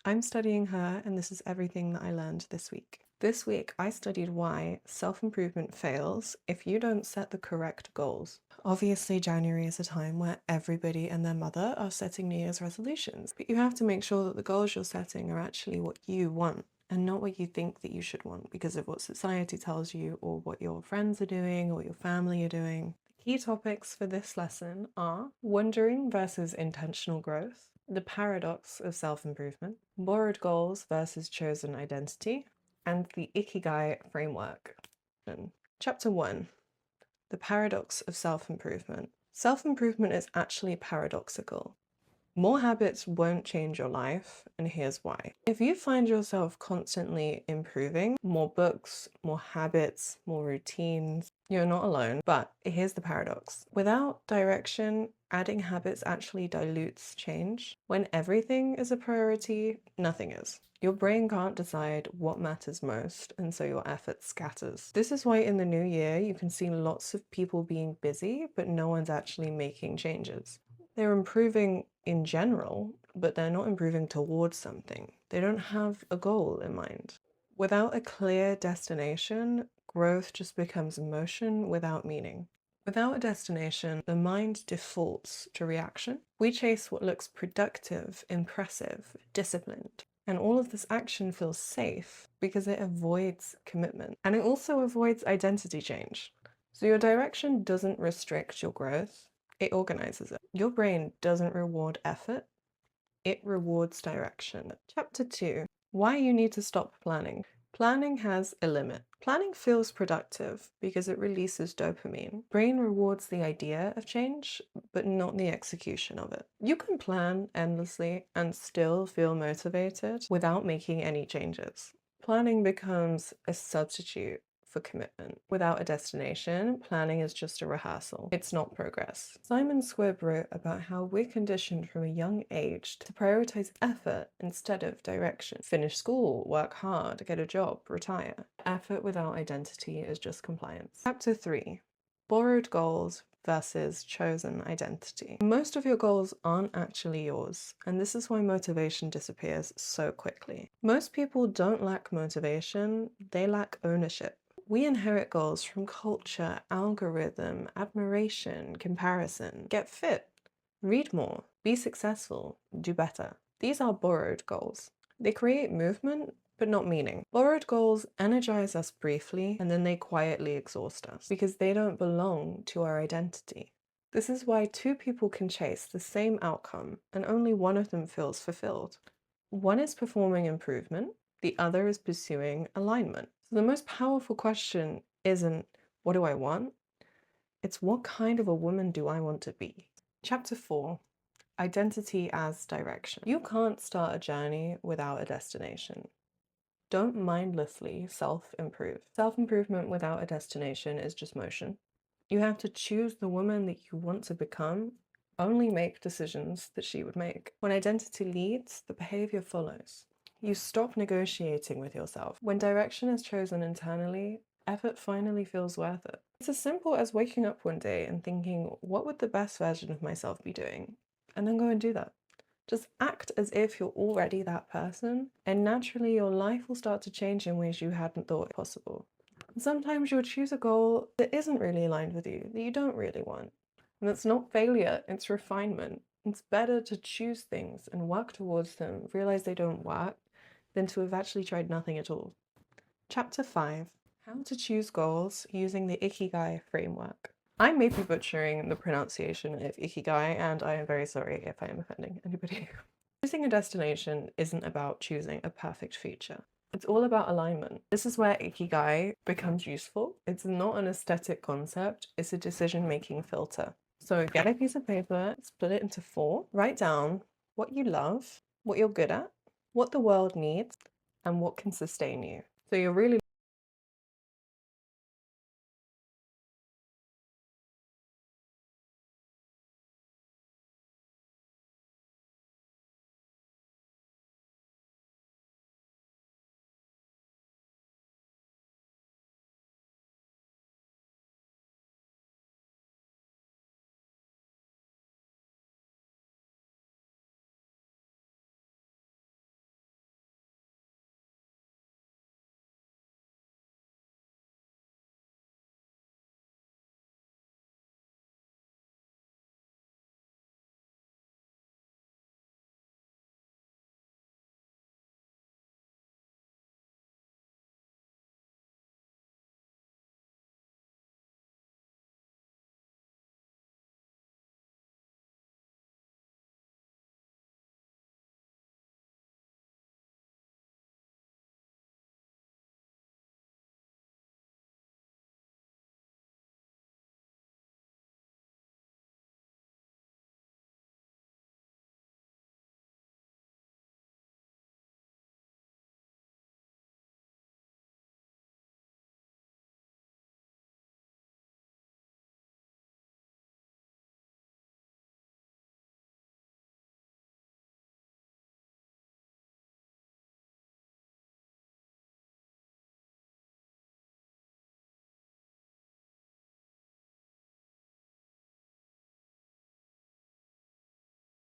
I'm studying her, and this is everything that I learned this week. This week, I studied why self-improvement fails if you don't set the correct goals. Obviously, January is a time where everybody and their mother are setting New Year's resolutions, but you have to make sure that the goals you're setting are actually what you want and not what you think that you should want because of what society tells you or what your friends are doing or your family are doing. The key topics for this lesson are wandering versus intentional growth, the paradox of self-improvement, borrowed goals versus chosen identity, and the Ikigai framework. Chapter 1. The paradox of self-improvement. Self-improvement is actually paradoxical. More habits won't change your life, and here's why. If you find yourself constantly improving, more books, more habits, more routines, you're not alone. But here's the paradox. Without direction, adding habits actually dilutes change. When everything is a priority, nothing is. Your brain can't decide what matters most, and so your effort scatters. This is why in the new year, you can see lots of people being busy, but no one's actually making changes. They're improving in general, but they're not improving towards something. They don't have a goal in mind. Without a clear destination, growth just becomes motion without meaning. Without a destination, the mind defaults to reaction. We chase what looks productive, impressive, disciplined. And all of this action feels safe because it avoids commitment. And it also avoids identity change. So your direction doesn't restrict your growth, it organizes it. Your brain doesn't reward effort, it rewards direction. Chapter 2. Why you need to stop planning. Planning has a limit. Planning feels productive because it releases dopamine. Brain rewards the idea of change, but not the execution of it. You can plan endlessly and still feel motivated without making any changes. Planning becomes a substitute for commitment. Without a destination, planning is just a rehearsal. It's not progress. Simon Squibb wrote about how we're conditioned from a young age to prioritize effort instead of direction. Finish school, work hard, get a job, retire. Effort without identity is just compliance. Chapter 3. Borrowed goals versus chosen identity. Most of your goals aren't actually yours, and this is why motivation disappears so quickly. Most people don't lack motivation, they lack ownership. We inherit goals from culture, algorithm, admiration, comparison. Get fit, read more, be successful, do better. These are borrowed goals. They create movement, but not meaning. Borrowed goals energize us briefly, and then they quietly exhaust us because they don't belong to our identity. This is why two people can chase the same outcome, and only one of them feels fulfilled. One is performing improvement, the other is pursuing alignment. So the most powerful question isn't, what do I want? It's what kind of a woman do I want to be? Chapter 4. Identity as direction. You can't start a journey without a destination. Don't mindlessly self-improve. Self-improvement without a destination is just motion. You have to choose the woman that you want to become, only make decisions that she would make. When identity leads, the behavior follows. You stop negotiating with yourself. When direction is chosen internally, effort finally feels worth it. It's as simple as waking up one day and thinking, what would the best version of myself be doing? And then go and do that. Just act as if you're already that person, and naturally your life will start to change in ways you hadn't thought possible. And sometimes you'll choose a goal that isn't really aligned with you, that you don't really want. And that's not failure, it's refinement. It's better to choose things and work towards them, realize they don't work, than to have actually tried nothing at all. Chapter 5. How to choose goals using the Ikigai framework. I may be butchering the pronunciation of Ikigai, and I am very sorry if I am offending anybody. Choosing a destination isn't about choosing a perfect future. It's all about alignment. This is where Ikigai becomes useful. It's not an aesthetic concept, it's a decision-making filter. So get a piece of paper, split it into 4, write down what you love, what you're good at, what the world needs, and what can sustain you. So you're really